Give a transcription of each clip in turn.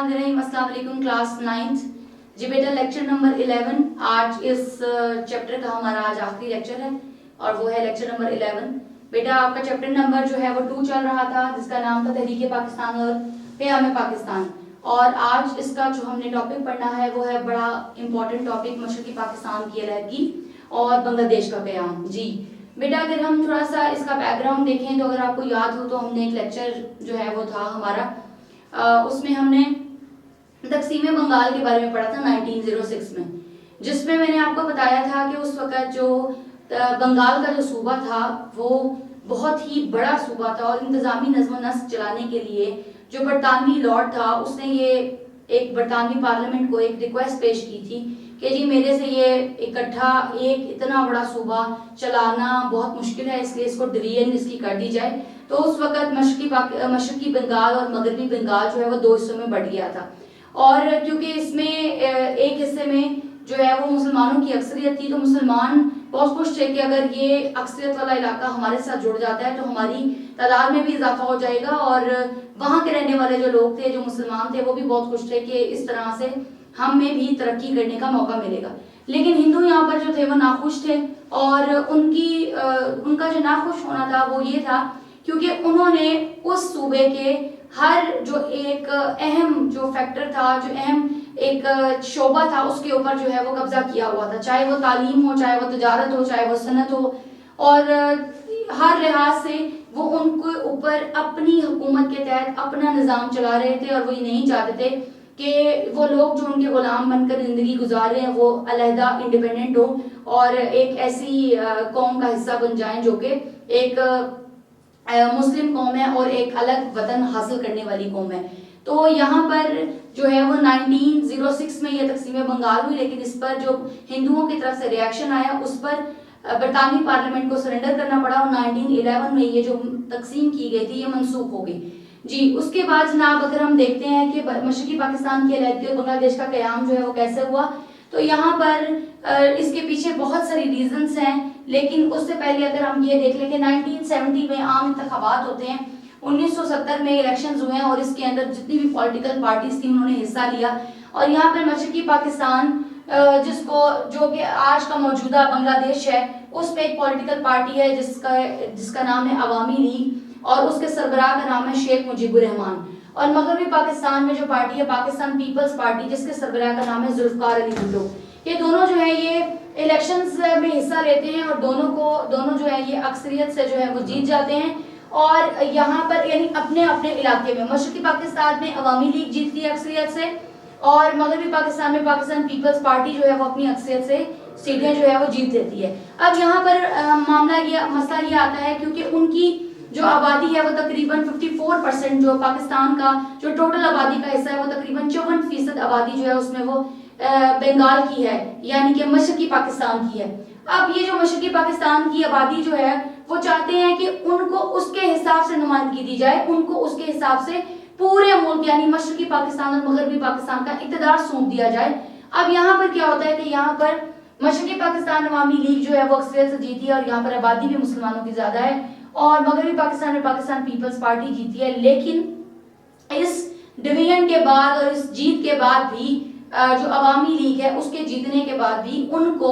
الرحمن الرحیم. السلام علیکم کلاس 9th. جی بیٹا لیکچر نمبر 11 آج اس چیپٹر کا ہمارا آج آخری لیکچر ہے اور وہ ہے لیکچر نمبر 11. بیٹا آپ کا چیپٹر نمبر جو ہے وہ 2 چل رہا تھا جس کا نام تھا تحریک پاکستان اور پیام پاکستان. اور آج اس کا جو ہم نے ٹاپک پڑھنا ہے وہ ہے بڑا امپورٹنٹ ٹاپک مشرقی پاکستان کی علیحدگی اور بنگلہ دیش کا قیام. جی بیٹا اگر ہم تھوڑا سا اس کا بیک گراؤنڈ دیکھیں تو اگر آپ کو یاد ہو تو ہم نے ایک لیکچر جو ہے وہ تھا ہمارا اس میں ہم نے تقسیم بنگال کے بارے میں پڑھا تھا 1906 میں، جس میں نے آپ کو بتایا تھا کہ اس وقت جو بنگال کا جو صوبہ تھا وہ بہت ہی بڑا صوبہ تھا اور انتظامی نظم و نسق چلانے کے لیے جو برطانوی لارڈ تھا اس نے یہ ایک برطانوی پارلیمنٹ کو ایک ریکویسٹ پیش کی تھی کہ جی میرے سے یہ اکٹھا ایک اتنا بڑا صوبہ چلانا بہت مشکل ہے، اس لیے اس کو ڈویژن اس کی کر دی جائے. تو اس وقت مشرقی بنگال اور مغربی بنگال جو ہے وہ 2 حصوں میں بٹ گیا تھا. اور کیونکہ اس میں ایک حصے میں جو ہے وہ مسلمانوں کی اکثریت تھی تو مسلمان بہت خوش تھے کہ اگر یہ اکثریت والا علاقہ ہمارے ساتھ جڑ جاتا ہے تو ہماری تعداد میں بھی اضافہ ہو جائے گا اور وہاں کے رہنے والے جو لوگ تھے جو مسلمان تھے وہ بھی بہت خوش تھے کہ اس طرح سے ہم میں بھی ترقی کرنے کا موقع ملے گا. لیکن ہندو یہاں پر جو تھے وہ ناخوش تھے اور ان کا جو ناخوش ہونا تھا وہ یہ تھا کیونکہ انہوں نے اس صوبے کے ہر جو ایک اہم جو فیکٹر تھا، جو اہم ایک شعبہ تھا اس کے اوپر جو ہے وہ قبضہ کیا ہوا تھا، چاہے وہ تعلیم ہو، چاہے وہ تجارت ہو، چاہے وہ صنعت ہو، اور ہر لحاظ سے وہ ان کے اوپر اپنی حکومت کے تحت اپنا نظام چلا رہے تھے اور وہ یہ نہیں چاہتے تھے کہ وہ لوگ جو ان کے غلام بن کر زندگی گزار رہے ہیں وہ علیحدہ انڈیپینڈنٹ ہو اور ایک ایسی قوم کا حصہ بن جائیں جو کہ ایک مسلم قوم ہے اور ایک الگ وطن حاصل کرنے والی قوم ہے. تو یہاں پر جو ہے وہ 1906 میں یہ تقسیم بنگال ہوئی، لیکن اس پر جو ہندوؤں کی طرف سے ریاکشن آیا اس پر برطانوی پارلیمنٹ کو سرنڈر کرنا پڑا اور 1911 میں یہ جو تقسیم کی گئی تھی یہ منسوخ ہو گئی. جی اس کے بعد جناب اگر ہم دیکھتے ہیں کہ مشرقی پاکستان کی علیحدگی اور بنگلہ دیش کا قیام جو ہے وہ کیسے ہوا تو یہاں پر اس کے پیچھے بہت ساری ریزنز ہیں، لیکن اس سے پہلے اگر ہم یہ دیکھ لیں کہ 1970 میں عام انتخابات ہوتے ہیں، 1970 میں الیکشنز ہوئے ہیں اور اس کے اندر جتنی بھی پولیٹیکل پارٹیز تھیں انہوں نے حصہ لیا اور یہاں پر مشرقی پاکستان جو کہ آج کا موجودہ بنگلہ دیش ہے اس پہ ایک پولیٹیکل پارٹی ہے جس کا نام ہے عوامی لیگ اور اس کے سربراہ کا نام ہے شیخ مجیب الرحمان. اور مغربی پاکستان میں جو پارٹی ہے پاکستان پیپلز پارٹی جس کے سربراہ کا نام ہے ذوالفقار علی بھٹو. یہ دونوں جو ہیں یہ الیکشنز میں حصہ لیتے ہیں اور دونوں جو ہیں یہ اکثریت سے جو ہے وہ جیت جاتے ہیں اور یہاں پر یعنی اپنے اپنے علاقے میں مشرقی پاکستان میں عوامی لیگ جیتتی ہے اکثریت سے اور مغربی پاکستان میں پاکستان پیپلز پارٹی جو ہے وہ اپنی اکثریت سے سیٹیں جو ہے وہ جیت لیتی ہے. اب یہاں پر مسئلہ یہ آتا ہے کیونکہ ان کی جو آبادی ہے وہ تقریباً 54% جو پاکستان کا جو ٹوٹل آبادی کا حصہ ہے وہ تقریباً 54% آبادی جو ہے اس میں وہ بنگال کی ہے یعنی کہ مشرقی پاکستان کی ہے. اب یہ جو مشرقی پاکستان کی آبادی جو ہے وہ چاہتے ہیں کہ ان کو اس کے حساب سے نمائندگی دی جائے، ان کو اس کے حساب سے پورے ملک یعنی مشرقی پاکستان اور مغربی پاکستان کا اقتدار سونپ دیا جائے. اب یہاں پر کیا ہوتا ہے کہ یہاں پر مشرقی پاکستان عوامی لیگ جو ہے وہ اکثریت سے جیتی ہے اور یہاں پر آبادی بھی مسلمانوں کی زیادہ ہے اور مغربی پاکستان میں پاکستان پیپلز پارٹی جیتی ہے. لیکن اس ڈویژن کے بعد اور اس جیت کے بعد بھی جو عوامی لیگ ہے اس کے جیتنے کے بعد بھی ان کو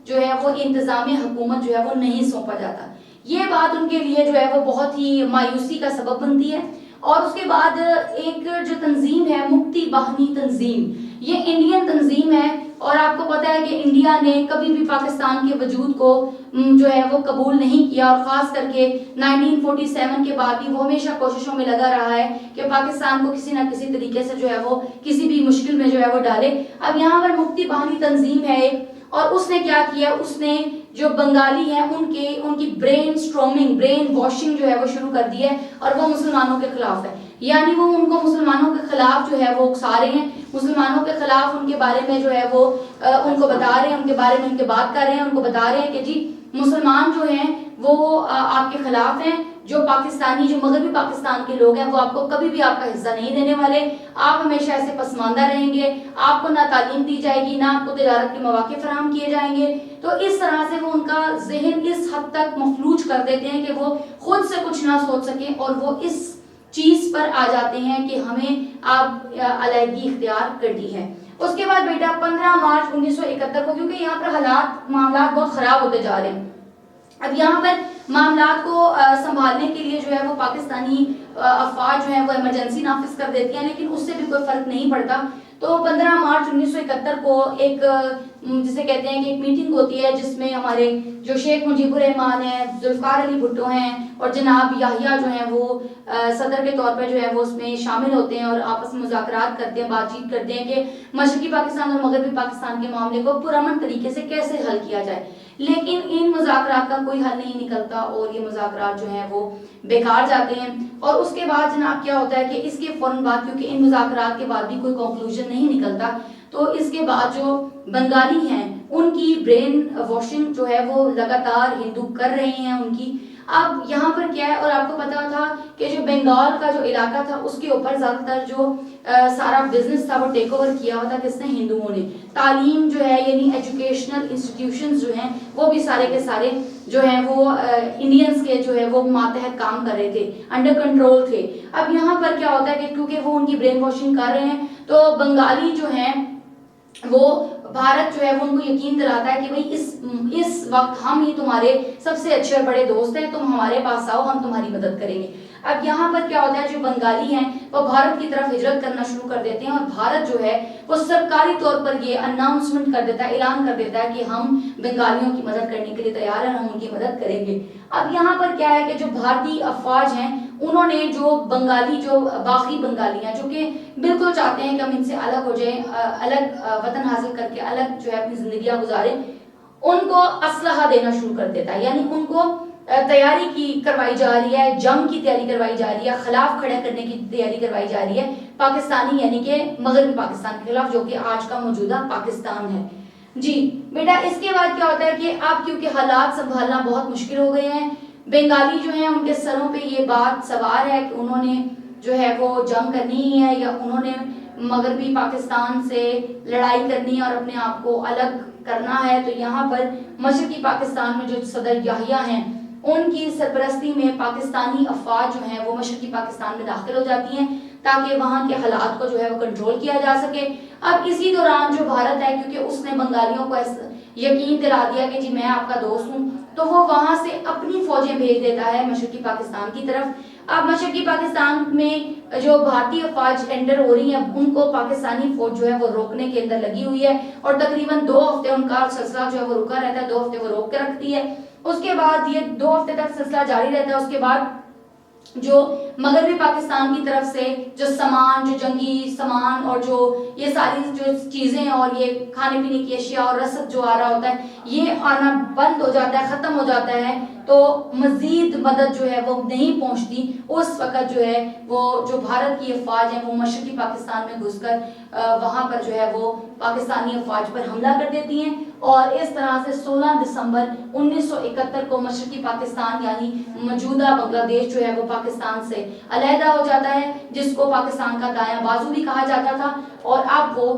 جو ہے وہ انتظامی حکومت جو ہے وہ نہیں سونپا جاتا. یہ بات ان کے لیے جو ہے وہ بہت ہی مایوسی کا سبب بنتی ہے. اور اس کے بعد ایک جو تنظیم ہے مکتی باہنی تنظیم، یہ انڈین تنظیم ہے اور آپ کو پتا ہے کہ انڈیا نے کبھی بھی پاکستان کے وجود کو جو ہے وہ قبول نہیں کیا اور خاص کر کے 1947 کے بعد بھی وہ ہمیشہ کوششوں میں لگا رہا ہے کہ پاکستان کو کسی نہ کسی طریقے سے جو ہے وہ کسی بھی مشکل میں جو ہے وہ ڈالے. اب یہاں پر مکتی باہنی تنظیم ہے ایک اور اس نے کیا کیا، اس نے جو بنگالی ہیں ان کی برین واشنگ جو ہے وہ شروع کر دی ہے اور وہ مسلمانوں کے خلاف ہے. یعنی وہ ان کو مسلمانوں کے خلاف جو ہے وہ اکسا رہے ہیں، مسلمانوں کے خلاف ان کے بارے میں جو ہے وہ ان کو بتا رہے ہیں، ان کے بارے میں ان کے بات کر رہے ہیں، ان کو بتا رہے ہیں کہ جی مسلمان جو ہیں وہ آپ کے خلاف ہیں، جو پاکستانی جو مغربی پاکستان کے لوگ ہیں وہ آپ کو کبھی بھی آپ کا حصہ نہیں دینے والے، آپ ہمیشہ ایسے پسماندہ رہیں گے، آپ کو نہ تعلیم دی جائے گی، نہ آپ کو تجارت کے مواقع فراہم کیے جائیں گے. تو اس طرح سے وہ ان کا ذہن اس حد تک مفلوج کر دیتے ہیں کہ وہ خود سے کچھ نہ سوچ سکیں اور وہ اس چیز پر آ جاتے ہیں کہ ہمیں آپ علیحدگی اختیار کر دی ہے۔ اس کے بعد بیٹا 15 مارچ 1971 کو، کیونکہ یہاں پر معاملات بہت خراب ہوتے جا رہے ہیں، اب یہاں پر معاملات کو سنبھالنے کے لیے جو ہے وہ پاکستانی افواج جو ہیں وہ ایمرجنسی نافذ کر دیتی ہیں، لیکن اس سے بھی کوئی فرق نہیں پڑتا۔ تو 15 مارچ 1971 کو ایک جسے کہتے ہیں کہ ایک میٹنگ ہوتی ہے جس میں ہمارے جو شیخ مجیب الرحمان ہیں، ذوالفقار علی بھٹو ہیں اور جناب یحییٰ جو ہیں وہ صدر کے طور پہ جو ہے وہ اس میں شامل ہوتے ہیں اور آپس میں مذاکرات کرتے ہیں، بات چیت کرتے ہیں کہ مشرقی پاکستان اور مغربی پاکستان کے معاملے کو پرامن طریقے سے کیسے حل کیا جائے۔ لیکن ان مذاکرات کا کوئی حل نہیں نکلتا اور یہ مذاکرات جو ہیں وہ بیکار جاتے ہیں۔ اور اس کے بعد جناب کیا ہوتا ہے کہ اس کے فوراً بعد، کیونکہ ان مذاکرات کے بعد بھی کوئی کنکلوژن نہیں نکلتا، تو اس کے بعد جو بنگالی ہیں ان کی برین واشنگ جو ہے وہ لگاتار ہندو کر رہے ہیں ان کی۔ اب یہاں پر کیا ہے، اور آپ کو پتا تھا کہ جو بنگال کا جو علاقہ تھا اس کے اوپر زیادہ تر جو سارا بزنس تھا وہ ٹیک اوور کیا ہوا تھا کس نے؟ ہندوؤں نے۔ تعلیم جو ہے یعنی ایجوکیشنل انسٹیٹیوشنز جو ہیں وہ بھی سارے کے سارے جو ہیں وہ انڈینز کے جو ہے وہ ماتحت کام کر رہے تھے، انڈر کنٹرول تھے۔ اب یہاں پر کیا ہوتا ہے کہ کیونکہ وہ ان کی برین واشنگ کر رہے ہیں تو بنگالی جو ہیں وہ بھارت جو ہے وہ ان کو یقین دلاتا ہے کہ بھئی اس وقت ہم ہی تمہارے سب سے اچھے اور بڑے دوست ہیں، تم ہمارے پاس آؤ، ہم تمہاری مدد کریں گے۔ اب یہاں پر کیا ہوتا ہے، جو بنگالی ہیں وہ بھارت کی طرف ہجرت کرنا شروع کر دیتے ہیں اور بھارت جو ہے وہ سرکاری طور پر یہ اناؤنسمنٹ کر دیتا ہے، اعلان کر دیتا ہے کہ ہم بنگالیوں کی مدد کرنے کے لیے تیار ہیں، ہم ان کی مدد کریں گے۔ اب یہاں پر کیا ہے کہ جو بھارتی افواج ہیں انہوں نے جو بنگالی جو باقی بنگالی ہیں جو کہ بالکل چاہتے ہیں کہ ہم ان سے الگ ہو جائیں، الگ وطن حاصل کر کے الگ جو ہے اپنی زندگیاں گزاریں، ان کو اسلحہ دینا شروع کر دیتا ہے، یعنی ان کو تیاری کی کروائی جا رہی ہے، جنگ کی تیاری کروائی جا رہی ہے، خلاف کھڑے کرنے کی تیاری کروائی جا رہی ہے پاکستانی یعنی کہ مغربی پاکستان کے خلاف، جو کہ آج کا موجودہ پاکستان ہے۔ جی بیٹا اس کے بعد کیا ہوتا ہے کہ اب کیونکہ حالات سنبھالنا بہت مشکل ہو گئے ہیں، بنگالی جو ہیں ان کے سروں پہ یہ بات سوار ہے کہ انہوں نے جو ہے وہ جنگ کرنی ہی ہے یا انہوں نے مغربی پاکستان سے لڑائی کرنی ہے اور اپنے آپ کو الگ کرنا ہے۔ تو یہاں پر مشرقی پاکستان میں جو صدر یحییٰ ہیں ان کی سرپرستی میں پاکستانی افواج جو ہیں وہ مشرقی پاکستان میں داخل ہو جاتی ہیں تاکہ وہاں کے حالات کو جو ہے وہ کنٹرول کیا جا سکے۔ اب اسی دوران جو بھارت ہے کیونکہ اس نے بنگالیوں کو یقین دلا دیا کہ جی میں آپ کا دوست ہوں، تو وہ وہاں سے اپنی فوجیں بھیج دیتا ہے مشرقی پاکستان کی طرف۔ اب مشرقی پاکستان میں جو بھارتی افواج انٹر ہو رہی ہیں ان کو پاکستانی فوج جو ہے وہ روکنے کے اندر لگی ہوئی ہے اور تقریباً 2 ہفتے ان کا سلسلہ جو ہے وہ رکا رہتا ہے، 2 ہفتے وہ روک کے رکھتی ہے۔ اس کے بعد یہ 2 ہفتے تک سلسلہ جاری رہتا ہے۔ اس کے بعد جو مغربی پاکستان کی طرف سے جو سامان، جو جنگی سامان اور جو یہ ساری جو چیزیں اور یہ کھانے پینے کی اشیاء اور رسد جو آ رہا ہوتا ہے یہ آنا بند ہو جاتا ہے، ختم ہو جاتا ہے، تو مزید مدد جو ہے وہ نہیں پہنچتی۔ اس وقت جو ہے وہ جو بھارت کی افواج ہیں وہ مشرقی پاکستان میں گھس کر وہاں پر جو ہے وہ پاکستانی افواج پر حملہ کر دیتی ہیں اور اس طرح سے 16 دسمبر 1971 کو مشرقی پاکستان یعنی موجودہ بنگلہ دیش جو ہے وہ پاکستان سے علیحدہ ہو جاتا ہے، جس کو پاکستان کا دایاں بازو بھی کہا جاتا تھا، اور اب وہ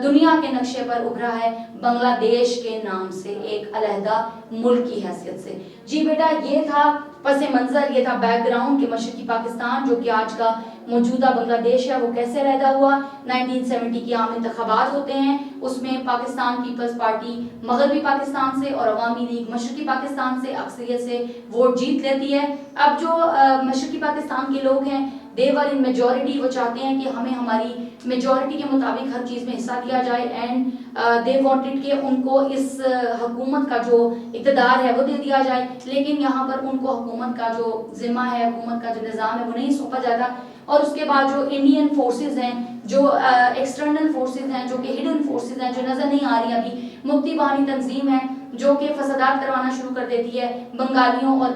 دنیا کے نقشے پر ابھرا ہے بنگلہ دیش کے نام سے، ایک علیحدہ ملک کی حیثیت سے۔ جی بیٹا یہ تھا پس منظر، یہ تھا بیک گراؤنڈ کہ مشرقی پاکستان جو کہ آج کا موجودہ بنگلہ دیش ہے وہ کیسے علیحدہ ہوا۔ 1970 کی عام انتخابات ہوتے ہیں، اس میں پاکستان پیپلز پارٹی مغربی پاکستان سے اور عوامی لیگ مشرقی پاکستان سے اکثریت سے ووٹ جیت لیتی ہے۔ اب جو مشرقی پاکستان کے لوگ ہیں دیور ان میجورٹی، وہ چاہتے ہیں کہ ہمیں ہماری میجورٹی کے مطابق ہر چیز میں حصہ دیا جائے، اینڈ دے وانٹڈ کہ ان کو اس حکومت کا جو اقتدار ہے وہ دے دیا جائے، لیکن یہاں پر ان کو حکومت کا جو ذمہ ہے، حکومت کا جو نظام ہے وہ نہیں سونپا جاتا۔ اور اس کے بعد جو انڈین فورسز ہیں، جو ایکسٹرنل فورسز ہیں، جو کہ ہڈن فورسز ہیں، جو نظر نہیں آ رہی ابھی، مفتی بانی تنظیم ہے جو کہ فسادات کروانا شروع کر دیتی ہے بنگالیوں اور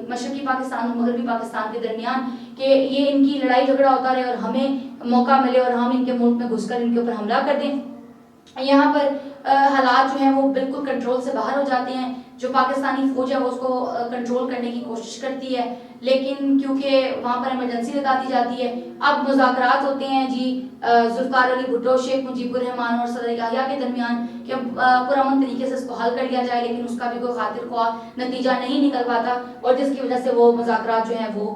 مشرقی پاکستان اور مغربی پاکستان کے درمیان، کہ یہ ان کی لڑائی جھگڑا ہوتا رہے اور ہمیں موقع ملے اور ہم ان کے ملک میں گھس کر ان کے اوپر حملہ کر دیں۔ یہاں پر حالات جو ہیں وہ بالکل کنٹرول سے باہر ہو جاتے ہیں، جو پاکستانی فوج ہے وہ اس کو کنٹرول کرنے کی کوشش کرتی ہے، لیکن کیونکہ وہاں پر ایمرجنسی لگا دی جاتی ہے۔ اب مذاکرات ہوتے ہیں جی ذوالفقار علی بھٹو، شیخ مجیب الرحمان اور صدر یحییٰ کے درمیان کہ پرامن طریقے سے اس کو حل کر لیا جائے، لیکن اس کا بھی کوئی خاطر خواہ نتیجہ نہیں نکل پاتا، اور جس کی وجہ سے وہ مذاکرات جو ہیں وہ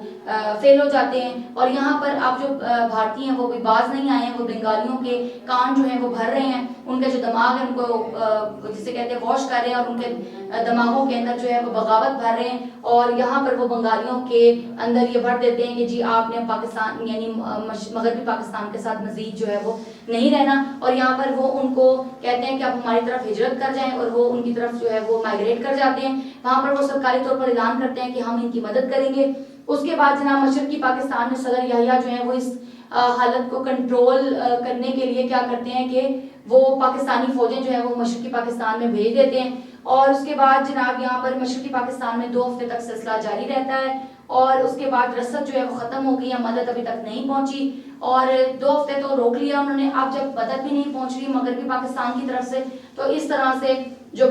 فیل ہو جاتے ہیں. اور یہاں پر اب جو بھارتی ہیں وہ بھی باز نہیں آئے ہیں، وہ بنگالیوں کے کان جو ہیں وہ بھر رہے ہیں، ان کے جو دماغ ہے ان کو جسے کہتے ہیں واش کر رہے ہیں، اور ان کے دماغوں کے اندر جو ہے وہ بغاوت بھر رہے ہیں. اور یہاں پر وہ بنگالیوں کے اندر یہ بھر دیتے ہیں کہ جی آپ نے پاکستان یعنی مغربی پاکستان کے ساتھ مزید جو ہے وہ نہیں رہنا، اور یہاں پر وہ ان کو کہتے ہیں کہ آپ ہماری طرف ہجرت کر جائیں، اور وہ ان کی طرف جو ہے وہ مائگریٹ کر جاتے ہیں. وہاں پر وہ سرکاری طور پر اعلان کرتے ہیں کہ ہم ان کی مدد کریں گے. اس کے بعد جناب مشرقی پاکستان میں صدر یحییٰ جو ہیں وہ اس حالت کو کنٹرول کرنے کے لیے کیا کرتے ہیں کہ وہ پاکستانی فوجیں جو ہیں وہ مشرقی پاکستان میں بھیج دیتے ہیں. اور اس کے بعد جناب یہاں پر مشرقی پاکستان میں 2 ہفتے تک سلسلہ جاری رہتا ہے، اور اس کے بعد رسد جو ہے وہ ختم ہو گئی ہے، مدد ابھی تک نہیں پہنچی، اور 2 ہفتے تو روک لیا انہوں نے. اب جب مدد بھی نہیں پہنچ رہی مغربی پاکستان کی طرف سے، تو اس طرح سے جو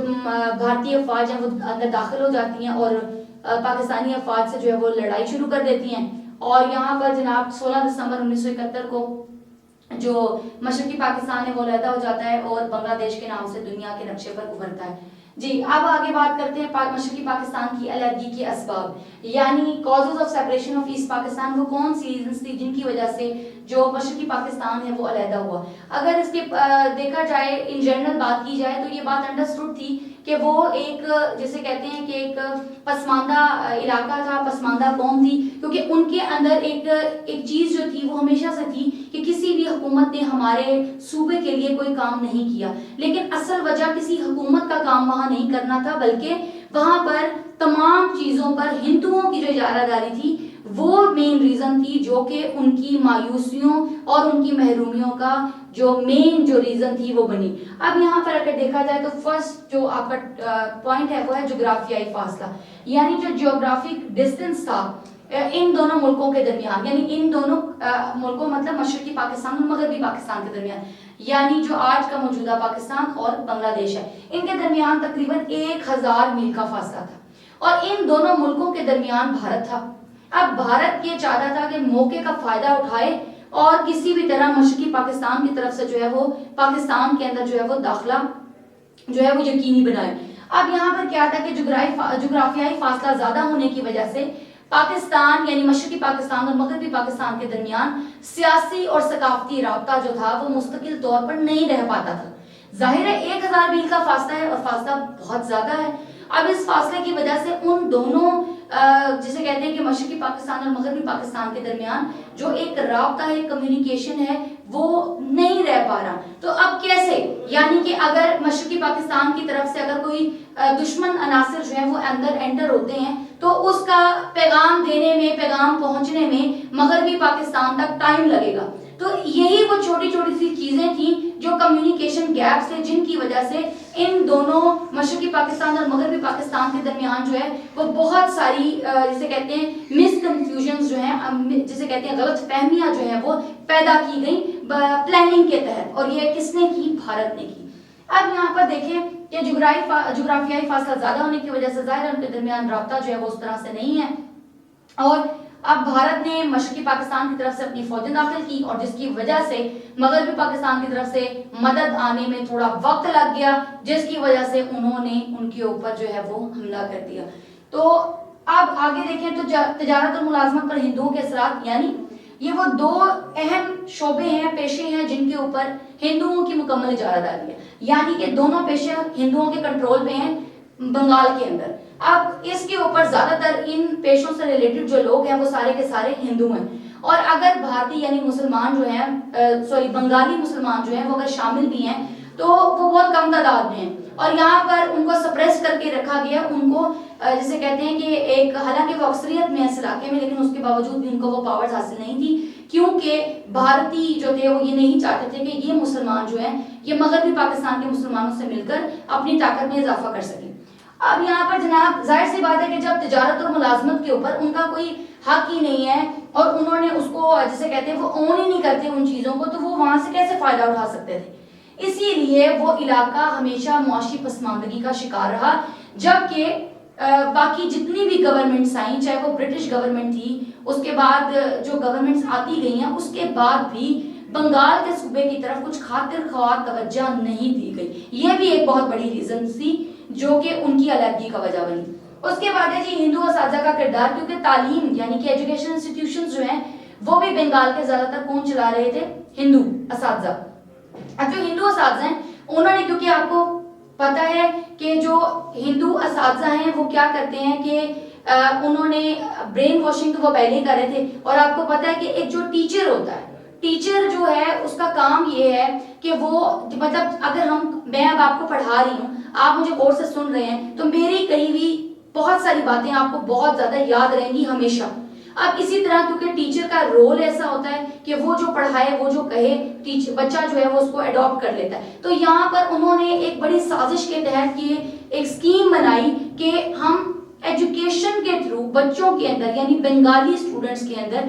بھارتی افواج ہیں وہ اندر داخل ہو جاتی ہیں اور پاکستانی افواج سے جو ہے وہ لڑائی شروع کر دیتی ہیں. اور یہاں پر جناب 16 دسمبر 1971 کو جو مشرقی پاکستان ہے وہ علیحدہ ہو جاتا ہے اور بنگلہ دیش کے نام سے دنیا کے نقشے پر ابھرتا ہے. جی اب آگے بات کرتے ہیں مشرقی پاکستان کی علیحدگی کے اسباب، یعنی causes of separation of East Pakistan. وہ کون سی ریزنز تھی جن کی وجہ سے جو مشرقی پاکستان ہے وہ علیحدہ ہوا؟ اگر اس کے دیکھا جائے ان جنرل بات کی جائے تو یہ بات انڈرسٹوڈ تھی کہ وہ ایک جسے کہتے ہیں کہ ایک پسماندہ علاقہ تھا، پسماندہ قوم تھی، کیونکہ ان کے اندر ایک چیز جو تھی وہ ہمیشہ سے تھی کہ کسی بھی حکومت نے ہمارے صوبے کے لیے کوئی کام نہیں کیا. لیکن اصل وجہ کسی حکومت کا کام وہاں نہیں کرنا تھا، بلکہ وہاں پر تمام چیزوں پر ہندوؤں کی جو اجارہ داری تھی وہ مین ریزن تھی، جو کہ ان کی مایوسیوں اور ان کی محرومیوں کا جو مین جو ریزن تھی وہ بنی. اب یہاں پر اگر دیکھا جائے تو فرسٹ جو آپ کا پوائنٹ ہے وہ ہے جغرافیائی فاصلہ، یعنی جو جیوگرافک ڈسٹینس تھا ان دونوں ملکوں کے درمیان، یعنی ان دونوں ملکوں مطلب مشرقی پاکستان اور مغربی پاکستان کے درمیان، یعنی جو آج کا موجودہ پاکستان اور بنگلہ دیش ہے، ان کے درمیان تقریباً 1000 میل کا فاصلہ تھا، اور ان دونوں ملکوں کے درمیان بھارت تھا. اب بھارت یہ چاہتا تھا کہ موقع کا فائدہ اٹھائے اور کسی بھی طرح مشرقی پاکستان کی طرف سے جو ہے وہ پاکستان کے اندر جو ہے وہ داخلہ جو ہے وہ یقینی بنائے. اب یہاں پر کیا تھا کہ جغرافیائی فاصلہ زیادہ ہونے کی وجہ سے پاکستان یعنی مشرقی پاکستان اور مغربی پاکستان کے درمیان سیاسی اور ثقافتی رابطہ جو تھا وہ مستقل طور پر نہیں رہ پاتا تھا. ظاہر ہے 1000 میل کا فاصلہ ہے اور فاصلہ بہت زیادہ ہے. اب اس فاصلے کی وجہ سے ان دونوں جسے کہتے ہیں کہ مشرقی پاکستان اور مغربی پاکستان کے درمیان جو ایک رابطہ ہے، کمیونیکیشن ہے، وہ نہیں رہ پا رہا. تو اب کیسے؟ یعنی کہ اگر مشرقی پاکستان کی طرف سے اگر کوئی دشمن عناصر جو ہیں وہ اندر انٹر ہوتے ہیں تو اس کا پیغام دینے میں، پیغام پہنچنے میں مغربی پاکستان تک ٹائم لگے گا. تو یہی وہ چھوٹی چھوٹی سی چیزیں تھیں جو کمیونیکیشن گیپس تھے، جن کی وجہ سے ان دونوں مشرقی پاکستان اور مغربی پاکستان کے درمیان جو ہے وہ بہت ساری جسے کہتے ہیں مس کنفیوژنز جو ہیں، جسے کہتے ہیں غلط فہمیاں جو ہیں وہ پیدا کی گئیں پلاننگ کے تحت. اور یہ کس نے کی؟ بھارت نے کی. اب یہاں پر دیکھیں کہ جغرافیائی فاصلہ زیادہ ہونے کی وجہ سے ظاہر ہے ان کے درمیان رابطہ جو ہے وہ اس طرح سے نہیں ہے، اور اب بھارت نے مشرقی پاکستان کی طرف سے اپنی فوجیں داخل کی، اور جس کی وجہ سے مغربی پاکستان کی طرف سے مدد آنے میں تھوڑا وقت لگ گیا، جس کی وجہ سے انہوں نے ان کے اوپر جو ہے وہ حملہ کر دیا. تو اب آگے دیکھیں تو تجارت اور ملازمت پر ہندوؤں کے اثرات، یعنی یہ وہ 2 اہم شعبے ہیں، پیشے ہیں جن کے اوپر ہندوؤں کی مکمل اجارہ داری ہے، یعنی کہ دونوں پیشے ہندوؤں کے کنٹرول میں ہیں بنگال کے اندر. اب اس کے اوپر زیادہ تر ان پیشوں سے ریلیٹڈ جو لوگ ہیں وہ سارے کے سارے ہندو ہیں، اور اگر بھارتی یعنی مسلمان جو ہیں بنگالی مسلمان جو ہیں وہ اگر شامل بھی ہیں تو وہ بہت کم تعداد میں ہیں، اور یہاں پر ان کو سپریس کر کے رکھا گیا. ان کو جسے کہتے ہیں کہ ایک حالانکہ وہ اکثریت میں اس علاقے میں، لیکن اس کے باوجود بھی ان کو وہ پاورز حاصل نہیں تھی، کیونکہ بھارتی جو تھے وہ یہ نہیں چاہتے تھے کہ یہ مسلمان جو ہیں یہ مغربی پاکستان کے مسلمانوں سے مل کر اپنی طاقت میں اضافہ کر سکیں. اب یہاں پر جناب ظاہر سی بات ہے کہ جب تجارت اور ملازمت کے اوپر ان کا کوئی حق ہی نہیں ہے اور انہوں نے اس کو جسے کہتے ہیں وہ اون ہی نہیں کرتے ان چیزوں کو، تو وہ وہاں سے کیسے فائدہ اٹھا سکتے تھے؟ اسی لیے وہ علاقہ ہمیشہ معاشی پسماندگی کا شکار رہا، جبکہ باقی جتنی بھی گورنمنٹس آئیں، چاہے وہ برٹش گورنمنٹ تھی، اس کے بعد جو گورنمنٹس آتی گئی ہیں، اس کے بعد بھی بنگال کے صوبے کی طرف کچھ خاطر خواہ توجہ نہیں دی گئی. یہ بھی ایک بہت بڑی ریزن تھی جو کہ ان کی علیحدگی کا وجہ بنی. اس کے بعد ہے جی ہندو اساتذہ کا کردار, کیونکہ تعلیم یعنی کہ ایجوکیشن انسٹیٹیوشنز جو ہیں وہ بھی بنگال کے زیادہ تر کون چلا رہے تھے؟ ہندو اساتذہ. اب جو ہندو اساتذہ ہیں انہوں نے, کیونکہ آپ کو پتہ ہے کہ جو ہندو اساتذہ ہیں وہ کیا کرتے ہیں کہ انہوں نے برین واشنگ تو وہ پہلے ہی کر رہے تھے, اور آپ کو پتہ ہے کہ ایک جو ٹیچر ہوتا ہے, ٹیچر جو ہے اس کا کام یہ ہے کہ وہ مطلب اگر میں اب آپ کو پڑھا رہی ہوں, آپ مجھے غور سے سن رہے ہیں, تو میری کہی ہوئی بہت ساری باتیں آپ کو بہت زیادہ یاد رہیں گی ہمیشہ. اب اسی طرح کیونکہ ٹیچر کا رول ایسا ہوتا ہے کہ وہ جو پڑھائے وہ جو کہے بچہ جو ہے وہ اس کو اڈاپٹ کر لیتا ہے. تو یہاں پر انہوں نے ایک بڑی سازش کے تحت یہ ایک اسکیم بنائی کہ ہم ایجوکیشن کے تھرو بچوں کے اندر یعنی بنگالی اسٹوڈنٹس کے اندر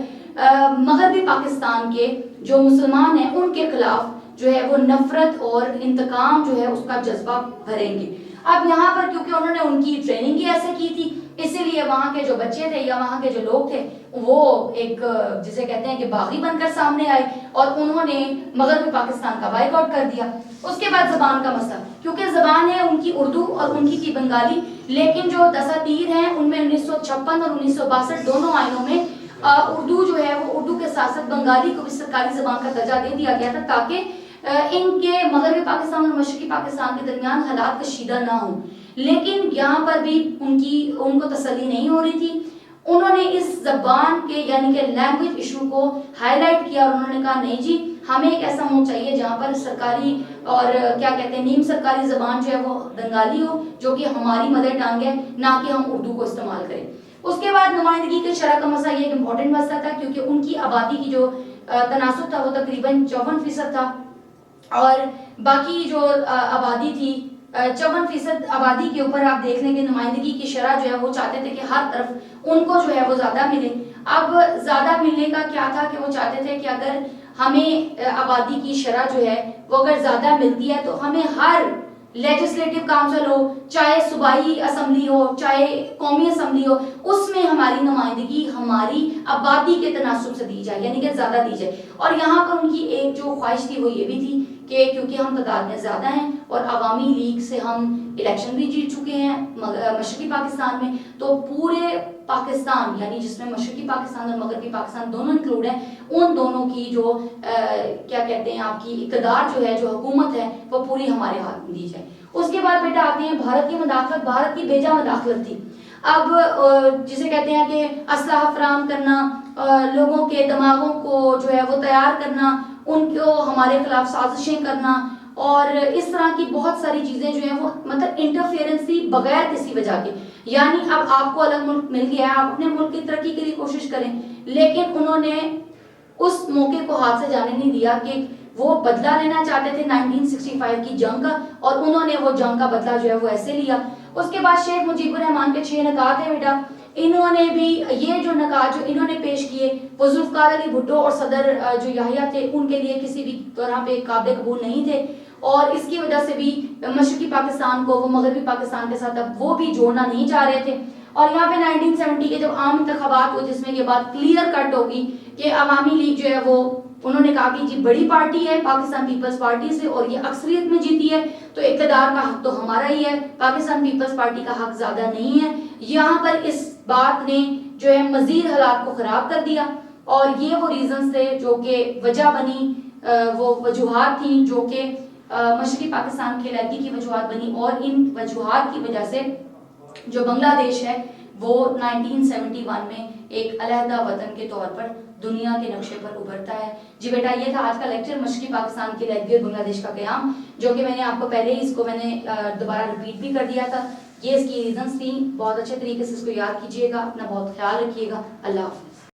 مغربی پاکستان کے جو مسلمان ہیں ان کے خلاف جو ہے وہ نفرت اور انتقام جو ہے اس کا جذبہ بھریں گے. اب یہاں پر کیونکہ انہوں نے ان کی ٹریننگ ہی ایسے کی تھی, اسی لیے وہاں کے جو بچے تھے یا وہاں کے جو لوگ تھے وہ ایک جسے کہتے ہیں کہ باغی بن کر سامنے آئے اور انہوں نے مغربی پاکستان کا بائیک آؤٹ کر دیا. اس کے بعد زبان کا مسئلہ, کیونکہ زبان ہے ان کی اردو اور ان کی تھی بنگالی, لیکن جو دساتیر ہیں ان میں 1956 اور 1962 دونوں آئینوں میں اردو جو ہے وہ اردو کے ساتھ ساتھ بنگالی کو بھی سرکاری زبان کا درجہ دے دیا گیا تھا تاکہ ان کے مغربی پاکستان اور مشرقی پاکستان کے درمیان حالات کشیدہ نہ ہوں. لیکن یہاں پر بھی ان کو تسلی نہیں ہو رہی تھی. انہوں نے اس زبان کے یعنی کہ لینگویج ایشو کو ہائی لائٹ کیا اور انہوں نے کہا نہیں جی ہمیں ایک ایسا ملک چاہیے جہاں پر سرکاری اور کیا کہتے ہیں نیم سرکاری زبان جو ہے وہ بنگالی ہو جو کہ ہماری مدر ٹنگ ہے, نہ کہ ہم اردو کو استعمال کریں. اس کے بعد نمائندگی کے شرح کا مسئلہ یہ ایک امپورٹنٹ مسئلہ تھا کیونکہ ان کی آبادی کی جو تناسب تھا وہ تقریباً 54% تھا اور باقی جو آبادی تھی 54% آبادی کے اوپر آپ دیکھ لیں کہ نمائندگی کی شرح جو ہے وہ چاہتے تھے کہ ہر طرف ان کو جو ہے وہ زیادہ ملے. اب زیادہ ملنے کا کیا تھا کہ وہ چاہتے تھے کہ اگر ہمیں آبادی کی شرح جو ہے وہ اگر زیادہ ملتی ہے تو ہمیں ہر لیجسلیٹو کاؤنسل ہو, چاہے صوبائی اسمبلی ہو, چاہے قومی اسمبلی ہو, اس میں ہماری نمائندگی ہماری آبادی کے تناسب سے دی جائے یعنی کہ زیادہ دی جائے. اور یہاں پر ان کی ایک جو خواہش تھی وہ یہ بھی تھی کہ کیونکہ ہم تعداد میں زیادہ ہیں اور عوامی لیگ سے ہم الیکشن بھی جیت چکے ہیں مشرقی پاکستان میں, تو پورے پاکستان یعنی جس میں مشرقی پاکستان اور مغربی پاکستان دونوں انکلوڈ ہیں, ان دونوں کی جو کیا کہتے ہیں آپ کی اقتدار جو ہے جو حکومت ہے وہ پوری ہمارے ہاتھ میں دی جائے. اس کے بعد بیٹا آتے ہیں بھارت کی مداخلت. بھارت کی بیجا مداخلت تھی. اب جسے کہتے ہیں کہ اسلحہ فراہم کرنا, لوگوں کے دماغوں کو جو ہے وہ تیار کرنا, ان کو ہمارے خلاف سازشیں کرنا اور اس طرح کی بہت ساری چیزیں جو ہیں وہ مطلب انٹرفیئرنس تھی بغیر کسی وجہ کے. یعنی اب آپ کو الگ ملک مل گیا ہے, آپ اپنے ملک کی ترقی کے لیے کوشش کریں, لیکن انہوں نے اس موقع کو ہاتھ سے جانے نہیں دیا کہ وہ بدلہ لینا چاہتے تھے 1965 کی جنگ کا اور انہوں نے وہ جنگ کا بدلہ جو ہے وہ ایسے لیا. اس کے بعد شیخ مجیب الرحمان کے 6 نکات ہیں بیٹا, انہوں نے بھی یہ جو نکات جو انہوں نے پیش کیے وہ ذوالفقار علی بھٹو اور صدر جو یحییٰ تھے ان کے لیے کسی بھی طرح پہ قابل قبول نہیں تھے, اور اس کی وجہ سے بھی مشرقی پاکستان کو وہ مغربی پاکستان کے ساتھ اب وہ بھی جوڑنا نہیں چاہ رہے تھے. اور یہاں پہ 1970 کے جب عام انتخابات ہوئے جس میں یہ بات کلیئر کٹ ہوگی کہ عوامی لیگ جو ہے وہ انہوں نے کہا کہ جی بڑی پارٹی ہے پاکستان پیپلز پارٹی سے اور یہ اکثریت میں جیتی ہے تو اقتدار کا حق تو ہمارا ہی ہے, پاکستان پیپلز پارٹی کا حق زیادہ نہیں ہے. یہاں پر اس بات نے جو ہے مزید حالات کو خراب کر دیا اور یہ وہ ریزنز تھے جو کہ وجہ بنی, وہ وجوہات تھیں جو کہ مشرقی پاکستان کی علیحدگی کی وجوہات بنی, اور ان وجوہات کی وجہ سے جو بنگلہ دیش ہے وہ 1971 میں ایک علیحدہ وطن کے طور پر دنیا کے نقشے پر ابھرتا ہے. جی بیٹا یہ تھا آج کا لیکچر مشرقی پاکستان کی علیحدگی اور بنگلہ دیش کا قیام, جو کہ میں نے آپ کو پہلے ہی اس کو میں نے دوبارہ ریپیٹ بھی کر دیا تھا. یہ اس کی ریزنز تھیں, بہت اچھے طریقے سے اس کو یاد کیجیے گا, اپنا بہت خیال رکھیے گا. اللہ حافظ.